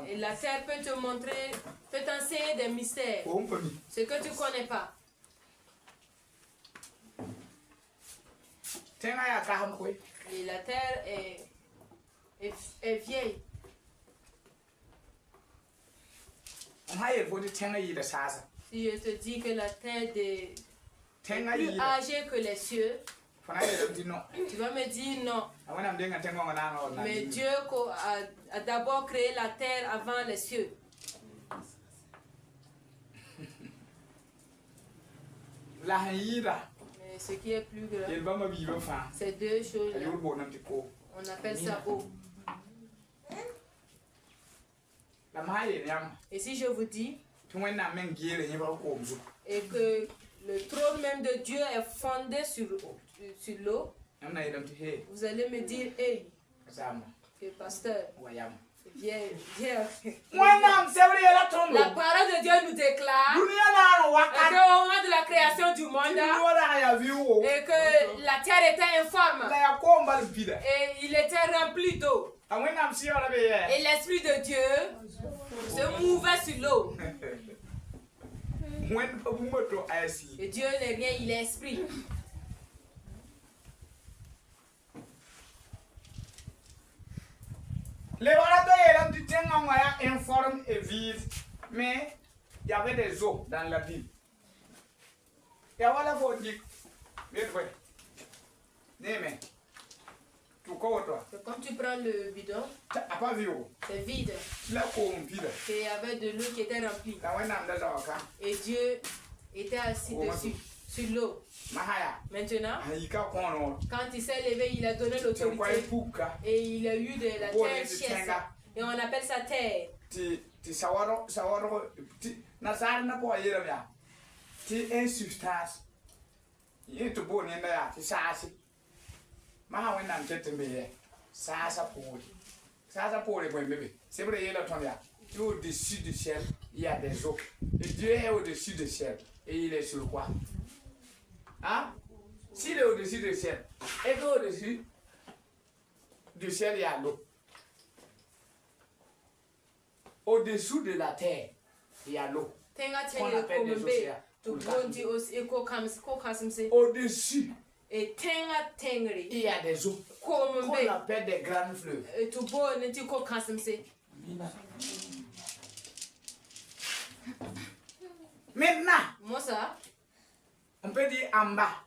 Et la terre peut te montrer, peut t'enseigner des mystères. Ce que tu ne connais pas. Et la terre est vieille. Si je te dis que la terre est plus âgée que les cieux, tu vas me dire non. Mais Dieu a d'abord créé la terre avant les cieux. Mais ce qui est plus grand, c'est deux choses-là. On appelle ça eau. Et si je vous dis et que le trône même de Dieu est fondé sur l'eau, vous allez me dire, hey, que pasteur, viens. La parole de Dieu nous déclare qu'au moment de la création du monde, et que la terre était informe, et il était rempli d'eau. Et l'Esprit de Dieu se mouvait sur l'eau. Et Dieu n'est rien, il est esprit. Informe et vide, mais il y avait des eaux dans la ville. Et voilà, faut dire, Quand tu prends le bidon, c'est vide. Et il y avait de l'eau qui était remplie. Et Dieu était assis dessus, sur l'eau. Maintenant, quand il s'est levé, il a donné l'autorité. Et il a eu de la terre chiesse. Et on appelle ça terre. Au-dessus du ciel, il y a des eaux. Et Dieu est au-dessus du ciel. Et il est sur quoi? Hein? S'il est au-dessus du ciel, et qu'au-dessus du ciel, il y a l'eau. Au-dessous de la terre, il y a l'eau. On appelle des océans. Au-dessus, il y a des eaux qu'on appelle des grands fleuves. Maintenant, on peut dire en bas.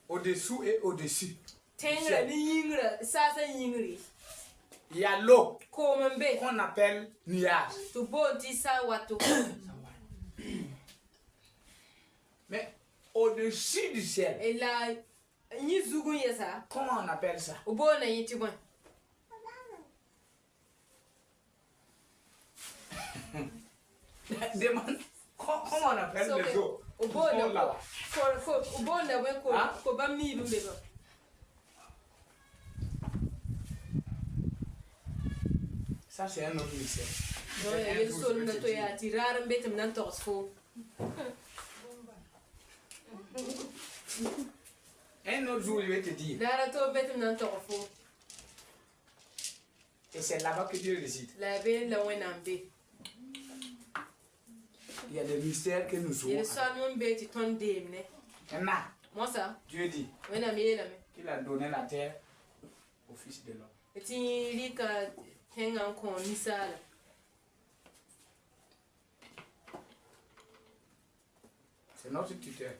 Au-dessous et au-dessus. Il y a l'eau qu'on appelle nuage. Mais au-dessus du ciel, comment on appelle ça? Demande, comment on appelle les eaux? Ça, c'est un autre mystère. Un autre jour, je vais te dire. Et c'est là-bas que Dieu décide. Il y a des mystères que nous ouvrons. Maintenant, Dieu dit qu'il a donné la terre au Fils de l'homme. C'est notre tuteur.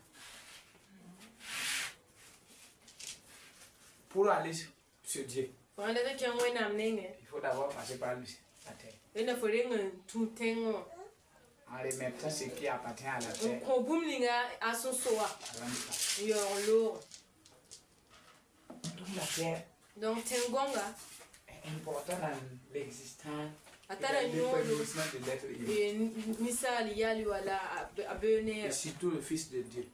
Pour aller sur Dieu, il faut d'abord passer par lui, la terre. En remettant ce qui appartient à la terre. Donc la terre est importante dans l'existence de l'être humain. Et surtout le Fils de Dieu.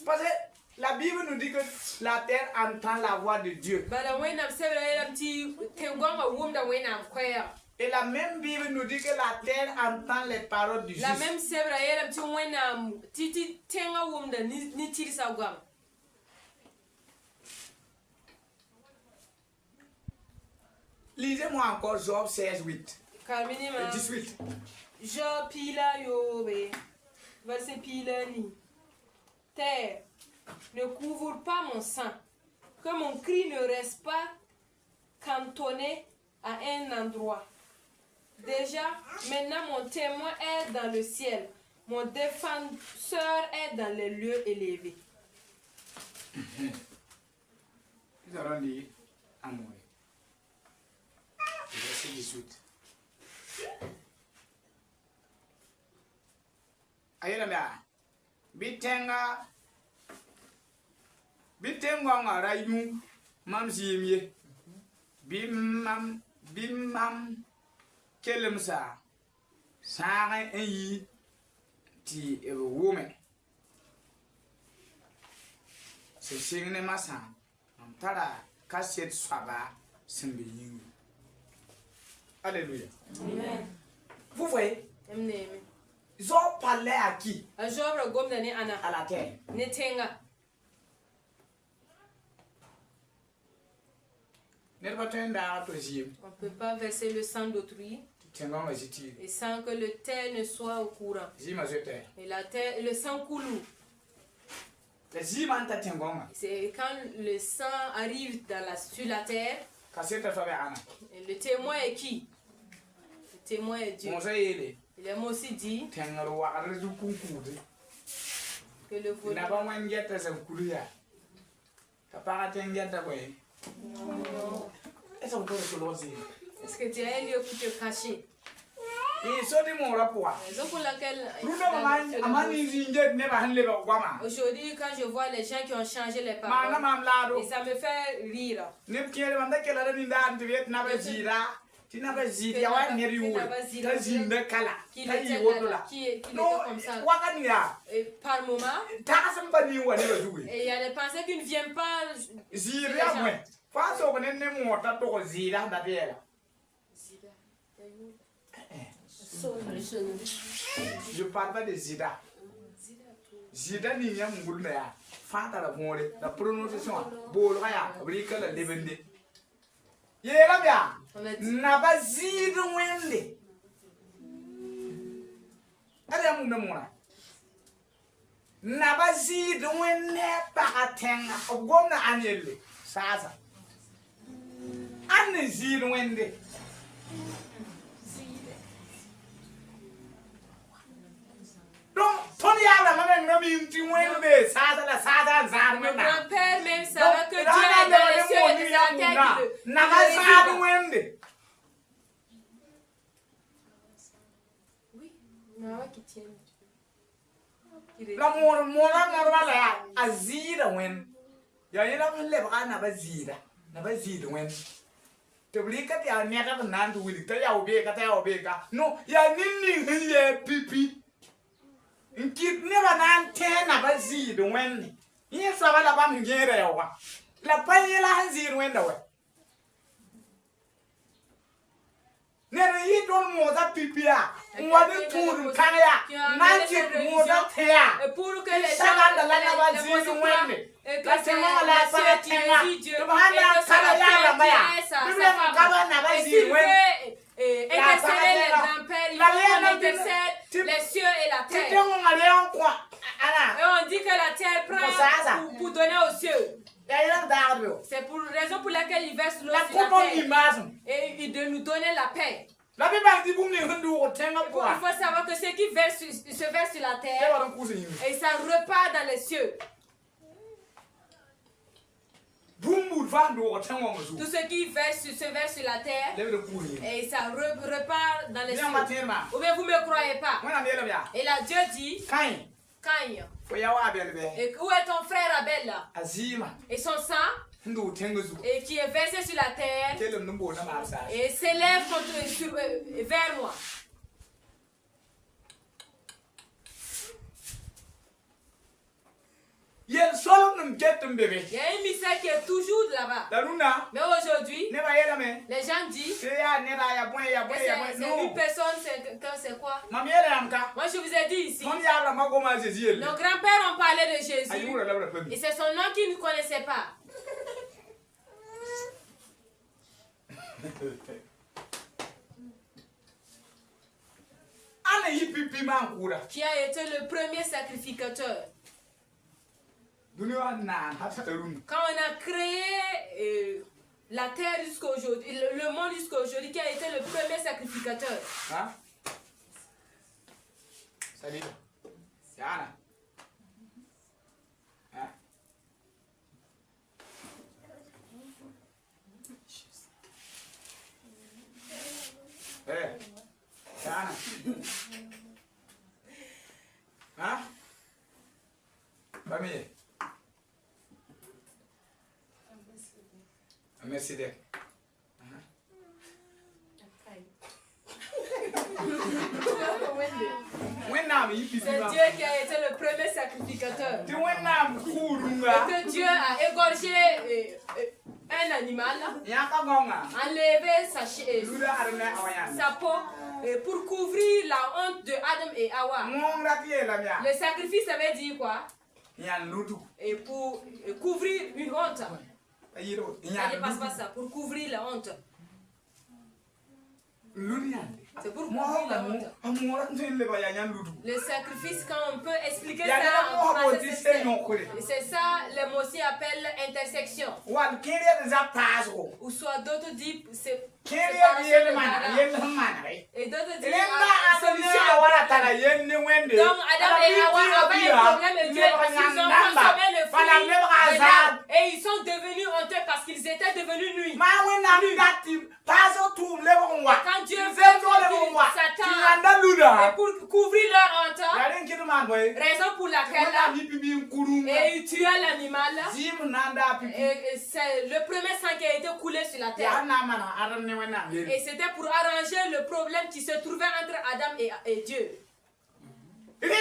Parce que la Bible nous dit que la terre entend la voix de Dieu. Et la même Bible nous dit que la terre entend les paroles du juste. La même sèvre elle petit wena titi tenga wumda ni tiri sagam. Lisez-moi encore Job 16, 8. 18. Job pila yo be. Verset pila ni. Terre, ne couvre pas mon sang, que mon cri ne reste pas cantonné à un endroit. Déjà, maintenant mon témoin est dans le ciel, mon défenseur est dans les lieux élevés. Nous allons lire en mot. Verset 18. Aïe, Bitenga rayu mam zimye bimam kelemsa sare yi ti ewume se singne masa antara kaset swaba sembe yin. Alléluia. Amen. Vous voyez? Amen. Job parlait à qui? À Job regomne ana à la terre. Netenga. On ne peut pas verser le sang d'autrui et sans que le terre ne soit au courant. Et la terre, le sang coule. C'est quand le sang arrive sur la terre. Et le témoin est qui? Le témoin est Dieu. Il a aussi dit que le est-ce que tu as un lieu pour te cacher? Raison pour laquelle aujourd'hui quand je vois les gens qui ont changé les paroles, et ça me fait rire. Et par moment, et il y a des pensées qui ne viennent pas. Je parle pas de Zida. Zida ni ya mungul ya. Fata la bonre, la prononciation. Bolra ya, brika la lebende. Yera bia. Na ba Zida wende. Ada mun na mona. Na ba Zida wende pa atenga. Ogomna anyele. Sasa. Anne Zida wende. Mon grand-père même savait que Dieu est dans les cieux et dans la terre. Oui, Nawa qui tient. La mora normal ya azira wen. Ya yela le ba na ba zira. Na ba zira wen. To blika ya neta na ndu wili ta ya obeka. No, ya nini ye pipi. Nkip never nan ten ba zira wen. Yin saba la ba mngere ya wa. La pa yela hanzira wen da we. Nere yi don moza pipia, mwade tour kaya, nanti moza tea. Pour que les gens de la navazine wende, la sema la pa tenga, tubhana kala ya maya, tuble mkaba navazine wende. Intercéder les grands-pères, il faut intercède les cieux et la terre. Et on dit que la terre prend pour donner aux cieux. C'est pour raison pour laquelle il verse l'eau sur la terre et de nous donner la paix. Il faut savoir que ce qui se verse sur la terre et ça repart dans les cieux. Tout ce qui se verse sur la terre et ça repart dans les cieux. Ou bien vous ne me croyez pas. Et là Dieu dit Caïn. Et où est ton frère Abel là? Et son sang et qui est versé sur la terre et s'élève vers moi. Il y a un mystère qui est toujours là-bas. Mais aujourd'hui, les gens disent que c'est une personne, c'est quoi? Moi je vous ai dit ici, nos grands-pères ont parlé de Jésus et c'est son nom qu'ils ne connaissaient pas. Qui a été le premier sacrificateur. Quand on a créé la terre jusqu'aujourd'hui, le monde jusqu'aujourd'hui, qui a été le premier sacrificateur. Merci d'être. C'est Dieu qui a été le premier sacrificateur. Et que Dieu a égorgé un animal, enlevé sa peau pour couvrir la honte de Adam et Hawa. Le sacrifice, ça veut dire quoi? Et pour couvrir une honte. Ça ne passe pas ça, pour couvrir la honte. C'est pour couvrir la honte. Le sacrifice, quand on peut expliquer ça en français, c'est ça, les mots aussi appellent intersection. Ou soit d'autres disent c'est séparation de Adam. Et d'autres disent solution. Donc Adam et Hawa avaient un problème et Dieu, parce qu'ils ont consommé le fruit de l'arbre. Et ils sont devenus honteux parce qu'ils étaient devenus nuits. Quand Dieu veut Satan, et pour couvrir leur honte, raison pour laquelle et il tua l'animal, et c'est le premier sang qui a été coulé sur la terre. Et c'était pour arranger le problème qui se trouvait entre Adam et Dieu. Donc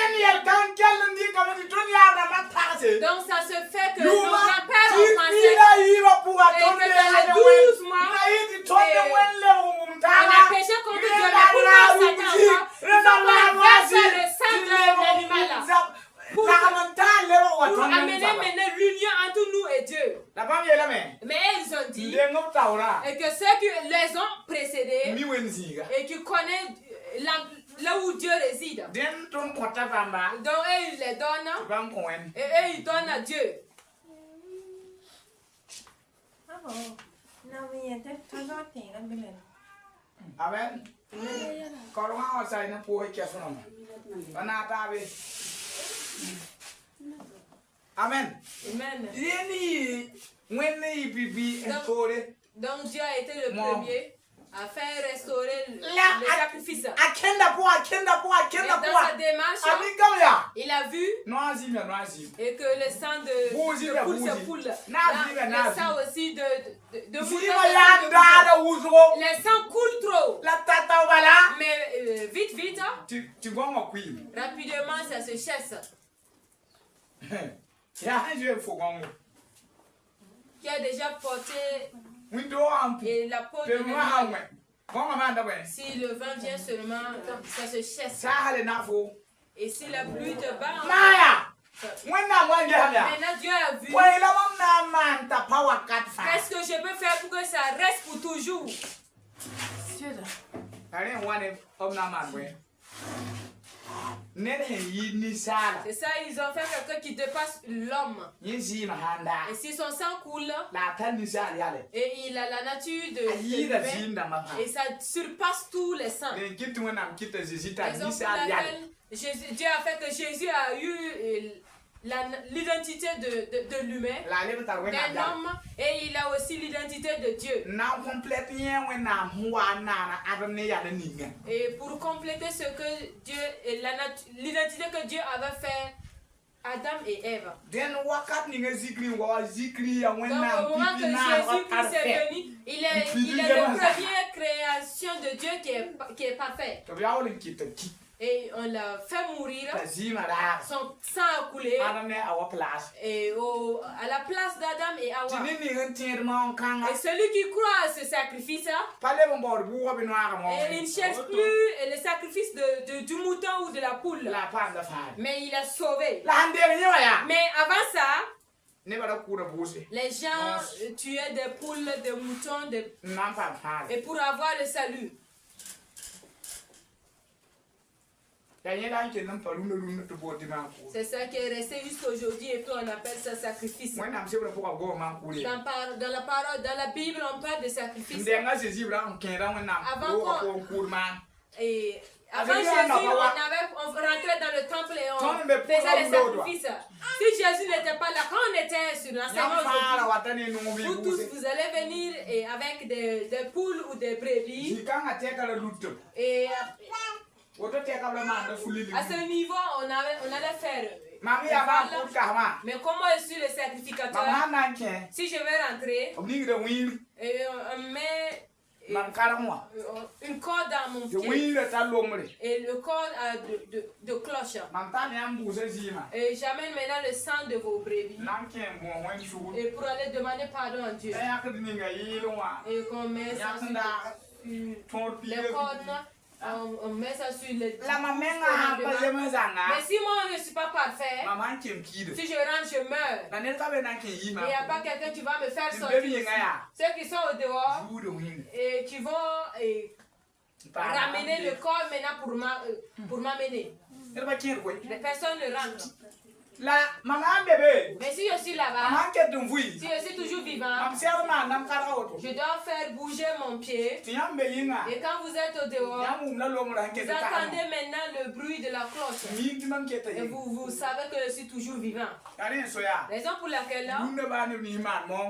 ça se fait que nos grands-pères ont pensé que dans les 12 mois, on a péché contre Dieu, mais pour faire Satan, il faut pas verser le sang de l'animal pour amener maintenant l'union entre nous et Dieu. Mais ils ont dit et que ceux qui les ont précédés et qui connaissent là où Dieu réside, donc eux ils les donnent et eux ils donnent à Dieu. Amen. Amen. Donc Dieu a été le premier à faire restaurer le sacrifice. Mais dans sa démarche, il a vu et que le sang de poule se coule. Le sang aussi de mouton, les sangs coulent trop. Mais vite, rapidement ça se chasse. Qui a déjà porté et la peau de l'animal. Si le vent vient seulement, ça se chasse. Et si la pluie te bat, maintenant Dieu a vu. Qu'est-ce que je peux faire pour que ça reste pour toujours? C'est ça, ils ont fait quelqu'un qui dépasse l'homme. Et si son sang coule, et il a la nature de et ça surpasse tous les sangs. Dieu a fait que Jésus a eu l'identité de l'humain, d'un homme, et il a aussi l'identité de Dieu. Et pour compléter ce que Dieu, l'identité que Dieu avait fait Adam et Ève. Donc au moment que Jésus-Christ est venu, il est la première création de Dieu qui est parfaite. Et on l'a fait mourir. Son sang a coulé. Et à la place d'Adam et Hawa. Et celui qui croit à ce sacrifice-là, il ne cherche plus le sacrifice du mouton ou de la poule. Mais il a sauvé. Mais avant ça, les gens tuaient des poules, des moutons, et pour avoir le salut. C'est ça qui est resté jusqu'aujourd'hui et qu'on appelle ça sacrifice. Dans la parole, dans la Bible, on parle de sacrifice. Avant Jésus, on rentrait dans le temple et on faisait les sacrifices. Si Jésus n'était pas là, quand on était sur l'enseignement, vous tous, vous allez venir avec des poules ou des brebis. Et à ce niveau, on allait faire. Mais comment je suis le sacrificateur? Si je vais rentrer, on met une corde dans mon pied et le corde de cloche. Et j'amène maintenant le sang de vos brebis et pour aller demander pardon à Dieu. Et qu'on met ça sur les cornes. On met ça sur le... Mais si moi je ne suis pas parfait, si je rentre, je meurs. Il n'y a pas quelqu'un qui va me faire sortir. Ceux qui sont au dehors et qui vont ramener le corps maintenant pour m'amener. Les personnes ne rentrent. Mais si je suis là-bas, si je suis toujours vivant, je dois faire bouger mon pied. Et quand vous êtes au dehors, vous entendez maintenant le bruit de la cloche. Et vous savez que je suis toujours vivant. Raison pour laquelle,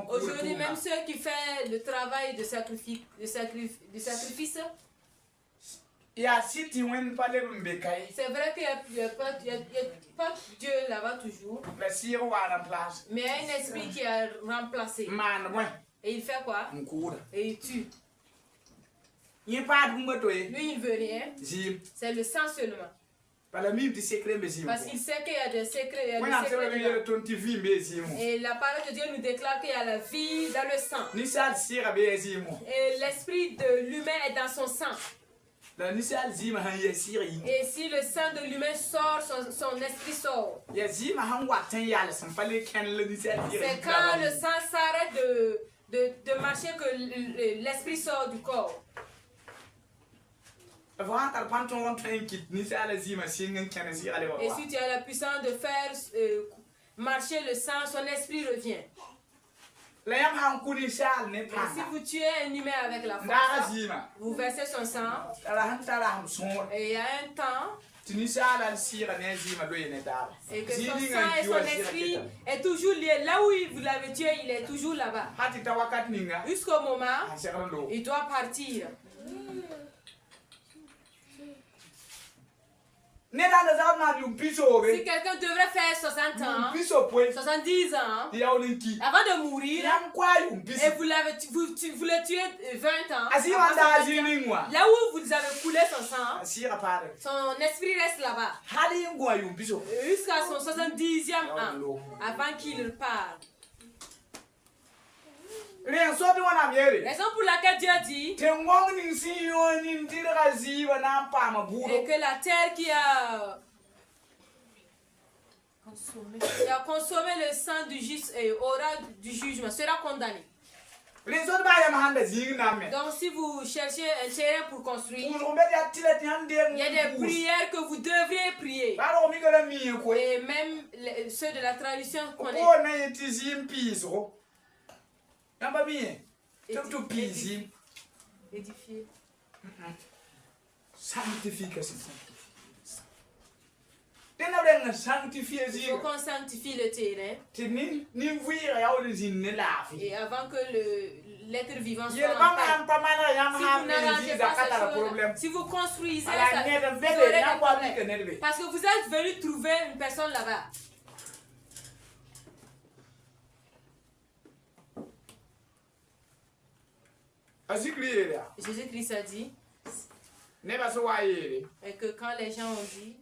aujourd'hui, même ceux qui font le travail de sacrifice, c'est vrai qu'il n'y a pas Dieu là-bas toujours. Mais il y a un esprit qui a remplacé. Et il fait quoi? Et il tue. Lui, il ne veut rien. C'est le sang seulement. Parce qu'il sait qu'il y a des secrets. Et la parole de Dieu nous déclare qu'il y a la vie dans le sang. Et l'esprit de l'humain est dans son sang. Et si le sang de l'humain sort, son esprit sort. C'est quand le sang s'arrête de marcher que l'esprit sort du corps. Et si tu as la puissance de faire marcher le sang, son esprit revient. Et si vous tuez un humain avec la force, vous versez son sang. Et il y a un temps. Et que son sang et son esprit est toujours lié. Là où vous l'avez tué, il est toujours là-bas. Jusqu'au moment, il doit partir. Si quelqu'un devrait faire 60 ans, 70 ans, avant de mourir, et vous le tuez 20 ans, là où vous avez coulé son sang, son esprit reste là-bas. Jusqu'à son 70e an, avant qu'il parte. Raison pour laquelle Dieu dit et que la terre qui a consommé le sang du juste et aura du jugement sera condamnée. Donc si vous cherchez un terrain pour construire, il y a des prières que vous devriez prier. Et même ceux de la tradition connaissent. Édifier. Sanctification. Il faut qu'on sanctifie le terrain. Et avant que l'être vivant soit en paix. Si vous construisez ça, vous aurez des problèmes. Parce que vous êtes venu trouver une personne là-bas. Jésus-Christ a dit, Et que quand les gens ont dit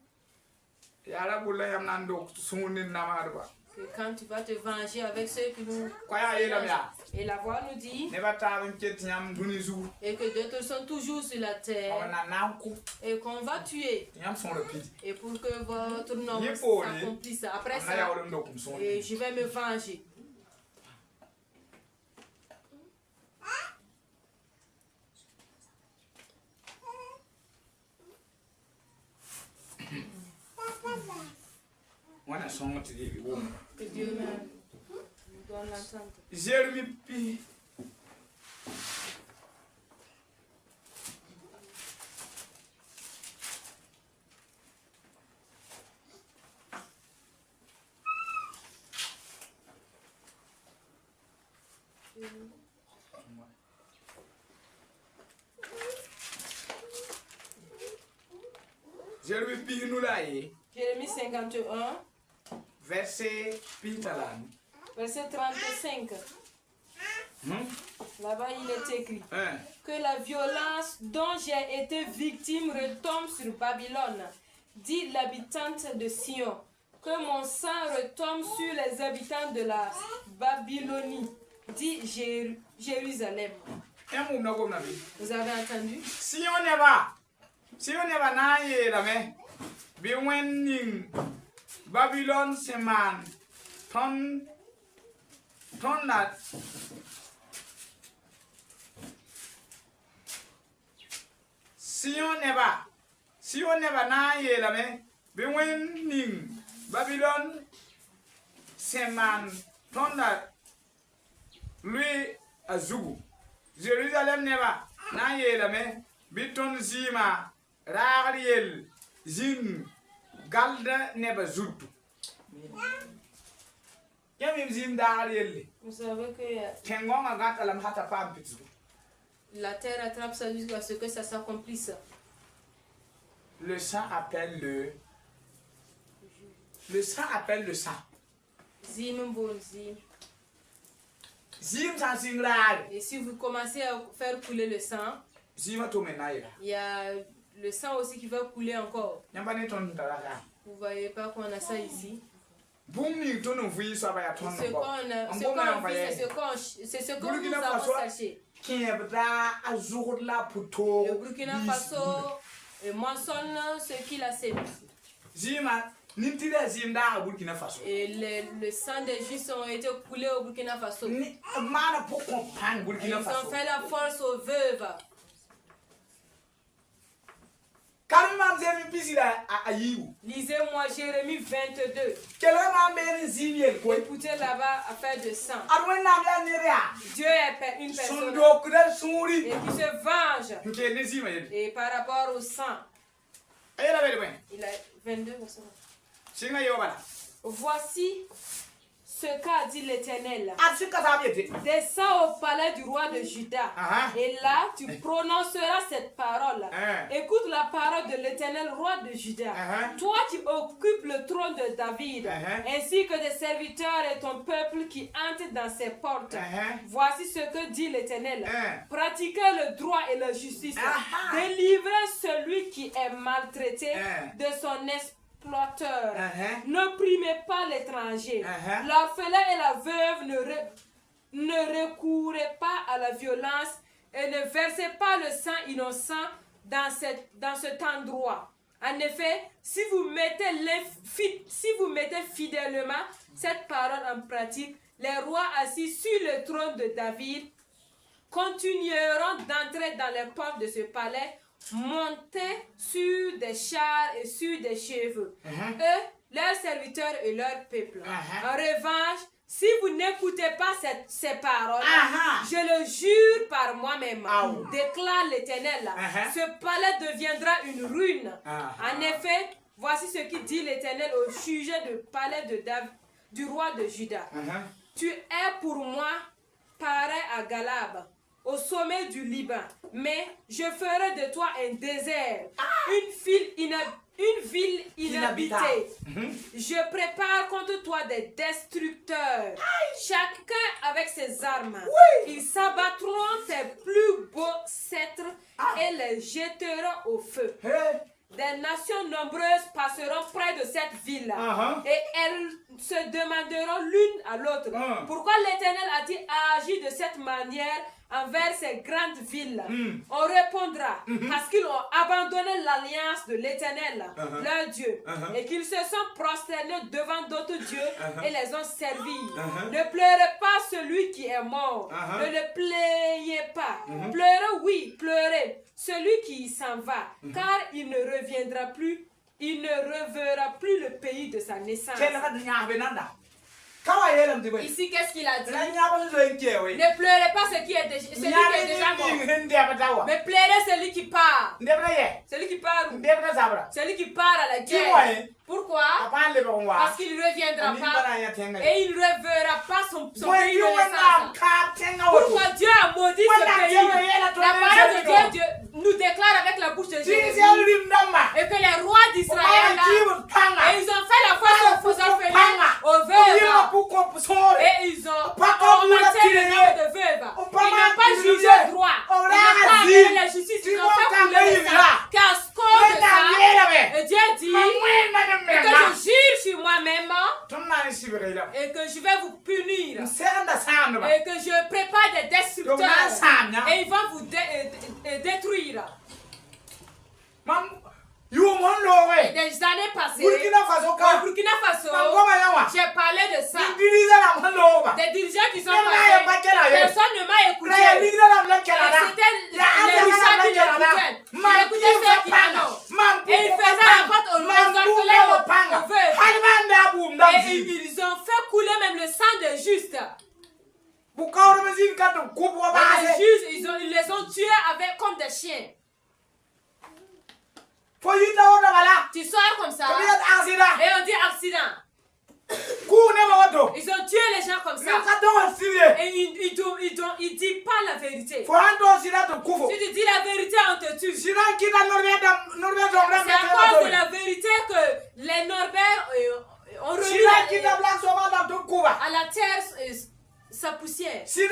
que quand tu vas te venger avec ceux qui nous... Et la voix nous dit et que d'autres sont toujours sur la terre et qu'on va tuer. Et pour que votre nom s'accomplisse après ça, et je vais me venger. Que Dieu me donne l'entente. Jérémie P. Jérémie P. nous l'a dit. Jérémie 51. Verset 35. Là-bas, il est écrit que la violence dont j'ai été victime retombe sur Babylone, dit l'habitante de Sion. Que mon sang retombe sur les habitants de la Babylonie, dit Jérusalem. Vous avez entendu? Si on n'est pas naïe, Babylone c'est man, ton la si on n'est pas naïe la mais Babylone c'est man, ton la lui azou Jérusalem n'est pas naïe la mais biton zima rariel zin galda neba zutu. Vous savez que la terre attrape ça jusqu'à ce que ça s'accomplisse. Le sang appelle le sang. Et si vous commencez à faire couler le sang, il y a le sang aussi qui va couler encore. Vous voyez pas qu'on a ça ici? C'est ce que nous avons sachet. Le Burkina Faso mentionne ce qu'il a sémé. Et le sang des Juifs ont été coulés au Burkina Faso. Ils ont fait la force aux veuves. Lisez-moi Jérémie 22. Écoutez là-bas affaire de sang. Dieu est une personne et qui se venge. Et par rapport au sang, il a 22. Voici ce qu'a dit l'Éternel. Descends au palais du roi de Juda. Et là, tu prononceras cette parole. Écoute la parole de l'Éternel, roi de Juda. Toi qui occupes le trône de David, ainsi que des serviteurs et ton peuple qui entre dans ses portes. Voici ce que dit l'Éternel. Pratiquez le droit et la justice. Délivrez celui qui est maltraité de son esprit. N'opprimez pas l'étranger. L'orphelin et la veuve ne recourez pas à la violence et ne versez pas le sang innocent dans cet endroit. En effet, si vous mettez fidèlement cette parole en pratique, les rois assis sur le trône de David continueront d'entrer dans les portes de ce palais, monter sur des chars et sur des chevaux, eux, leurs serviteurs et leur peuple. En revanche, si vous n'écoutez pas ces paroles, je le jure par moi-même, déclare l'Éternel, ce palais deviendra une ruine. En effet, voici ce qui dit l'Éternel au sujet du palais du roi de Juda. Tu es pour moi pareil à Galab, au sommet du Liban, mais je ferai de toi un désert, une ville une ville inhabitée. Je prépare contre toi des destructeurs, chacun avec ses armes. Ils s'abattront tes plus beaux cèdres et les jetteront au feu. Des nations nombreuses passeront près de cette ville et elles se demanderont l'une à l'autre pourquoi l'Éternel a-t-il agi de cette manière envers ces grandes villes. On répondra parce qu'ils ont abandonné l'alliance de l'Éternel, leur Dieu, et qu'ils se sont prosternés devant d'autres dieux et les ont servis. Ne pleurez pas celui qui est mort, ne le plaignez pas. Pleurez, oui, pleurez celui qui s'en va, car il ne reviendra plus, il ne reverra plus le pays de sa naissance. Ici, qu'est-ce qu'il a dit? Ne pleurez pas celui qui est déjà mort. Mais pleurez celui qui part. Celui qui part où? Celui qui part à la guerre. Pourquoi? Parce qu'il ne reviendra pas et il ne reverra pas son pays de naissance. Pourquoi Dieu a maudit ce pays? La parole de Dieu nous déclare avec la bouche de Jésus et que les rois d'Israël, et ils ont fait la face aux orphelins, aux veuves, et ils ont augmenté le nombre de veuves. Ils n'ont pas jugé droit, ils n'ont pas amené la justice, ils ont fait couler le sang. Car à cause de ça, Dieu dit et que je jure sur moi-même et que je vais vous punir et que je prépare des destructeurs et ils vont vous détruire. Et des années passées, au Burkina Faso, j'ai parlé de ça. Des dirigeants qui sont passés, personne ne m'a écouté. C'était les dirigeants qui l'écoutaient. J'écoutais ceux qui en ont. Et ils faisaient la porte aux orphelins, aux veuves. Et ils ont fait couler même le sang des justes. Les justes, ils les ont tués comme des chiens. Tu sors comme ça et on dit accident. Ils ont tué les gens comme ça et ils disent pas la vérité. Si tu dis la vérité, on te tue. C'est à cause de la vérité que les Norberts ont remis à la terre sa poussière. C'est à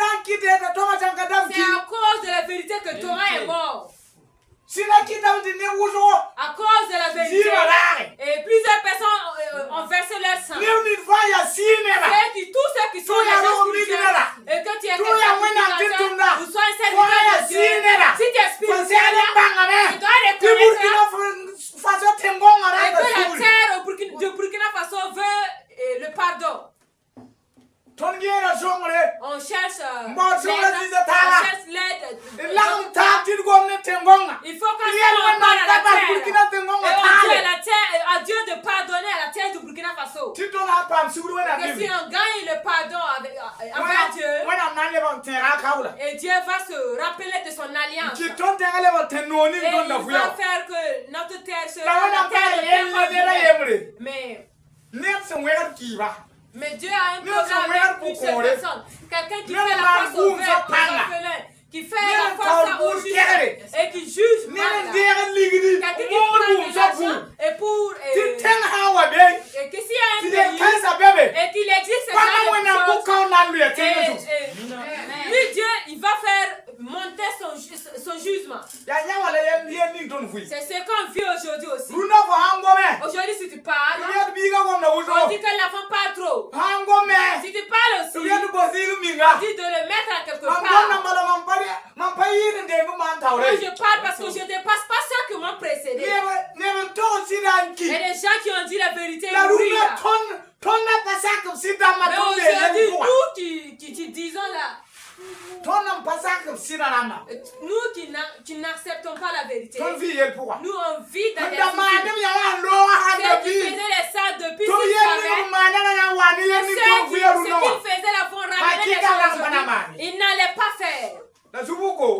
cause de la vérité que Thomas est mort. À cause de la vérité, et plusieurs personnes ont versé leur sang. Tous ceux qui sont les gens spirituels, et que tu es quelqu'un ou soit un serviteur de Dieu, si tu es spirituel, tu dois reconnaître que la terre de Burkina Faso veut le pardon. On cherche l'aide. Il faut qu'on parle à la terre. Et on dit à Dieu de pardonner à la terre du Burkina Faso. Que si on gagne le pardon avec Dieu, et Dieu va se rappeler de son alliance. Et il va faire que notre terre sera la terre de mais Dieu a un programme avec une seule personne. Quelqu'un qui fait la face aux orphelins, qui fait la face aux justes et qui juge mal. Quelqu'un qui prend de l'argent et pour... Et que s'il y a un pays et qu'il existe lui, Dieu, il va faire monter son jugement. C'est ce qu'on vit aujourd'hui aussi. Aujourd'hui, si tu parles, on dit que l'enfant parle trop. Si tu parles aussi, on dit de le mettre à quelque part. Moi, je parle parce que je ne dépasse pas ceux qui m'ont précédé. Et les gens qui ont dit la vérité, ils brillent. Mais aujourd'hui, nous qui disons là, nous qui n'acceptons pas la vérité, nous on vit dans des vies. Ceux qui faisaient les salles depuis qu'ils savaient, ceux qui faisaient la vont ramener les gens aujourd'hui, ils n'allaient pas faire.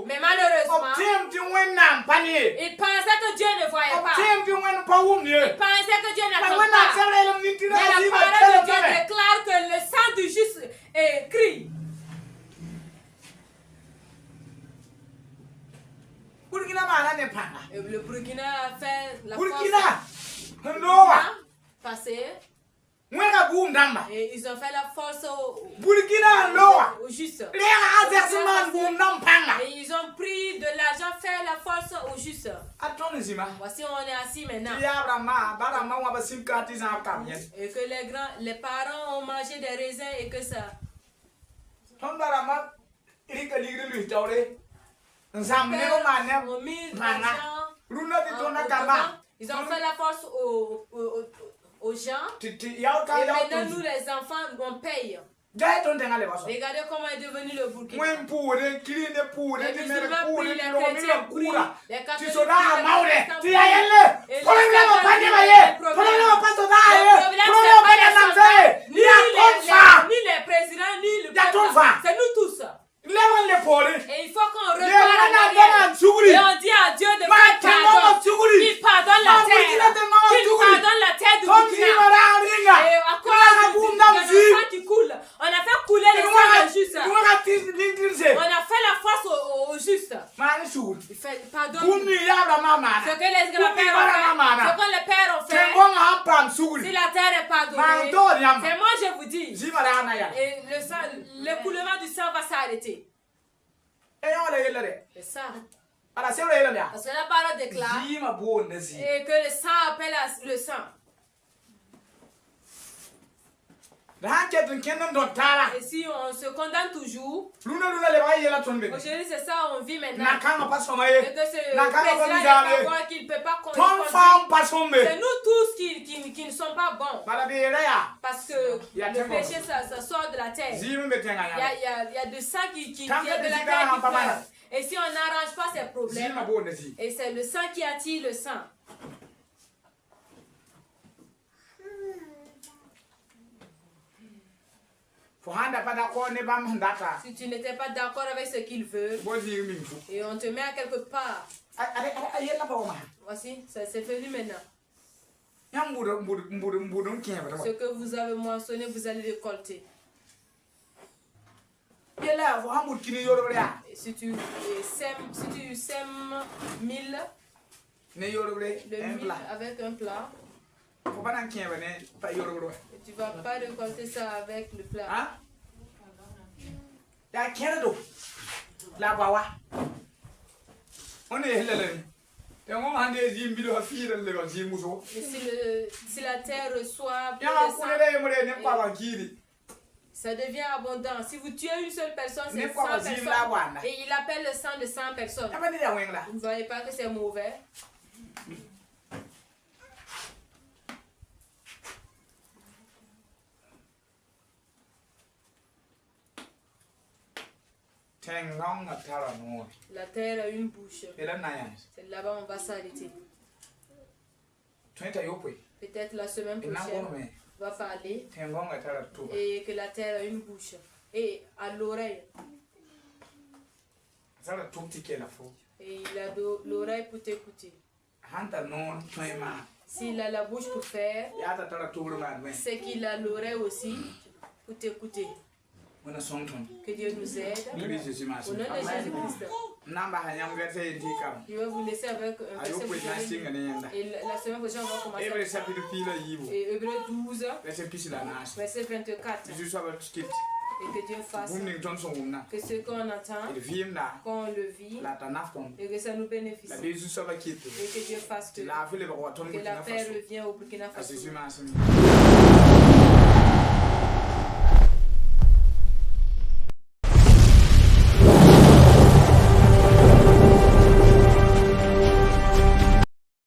Mais malheureusement, ils pensaient que Dieu ne voyait pas. Ils pensaient que Dieu n'attend pas. Mais la parole de Dieu déclare que le sang du juste crie. Et le Burkina a fait la force. Et ils ont fait la force aux justes. Et ils ont pris de l'argent, fait la force aux justes. Voici, on est assis maintenant. Et que les parents ont mangé des raisins et que ça. Les pères ont mis de l'argent. Ils ont fait la force aux gens. Et maintenant, nous, les enfants, on paye. Regardez comment est devenu le Burkina. Les musulmans prient, les chrétiens prient, les catholiques prient, les protestants ni les présidents, ni le peuple. C'est nous tous. Et il faut qu'on reparte et on dit à Dieu de faire pardon. Qu'il pardonne la terre. Qu'il pardonne la terre du Burkina. Et à cause du sang qui coule, on a fait couler les sangs des justes. On a fait la force aux justes. Il fait pardon. Ce que les grands-pères ont fait, ce que les pères ont fait. Si la terre est pardonnée, c'est moi je vous dis. Et l'écoulement du sang va s'arrêter. C'est ça. Parce que la parole déclare et que le sang appelle le sang. Et si on se condamne toujours, aujourd'hui c'est ça on vit maintenant. Et que ce président n'est pas bon, qu'il ne peut pas correspondre. C'est nous tous qui ne sommes pas bons. Parce que le péché ça sort de la terre. Il y a de ça qui est de la terre qui pleure. Et si on n'arrange pas ces problèmes, et c'est le sang qui attire le sang. Si tu n'étais pas d'accord avec ce qu'il veut, et on te met à quelque part, voici, ça c'est venu maintenant. Ce que vous avez mentionné, vous allez récolter. Et si tu sèmes 1000, le 1000 avec un plat, et tu ne vas pas récolter ça avec le plat. Si la terre reçoit plus de sang, ça devient abondant. Si vous tuez une seule personne, c'est 100 personnes. Et il appelle le sang de 100 personnes. Vous ne voyez pas que c'est mauvais? La terre a une bouche. C'est là-bas on va s'arrêter. Peut-être la semaine prochaine, on va parler. Et que la terre a une bouche. Et à l'oreille. Et il a l'oreille pour t'écouter. S'il a la bouche pour faire, c'est qu'il a l'oreille aussi pour t'écouter. Que Dieu nous aide. Au nom de Jésus-Christ. Je vais vous laisser avec un verset. Et la semaine prochaine, on va commencer. Et Hébreux 12, verset 24. Et que Dieu fasse que ce qu'on entend, qu'on le vit, et que ça nous bénéficie. Et que Dieu fasse que la paix revienne au Burkina Faso.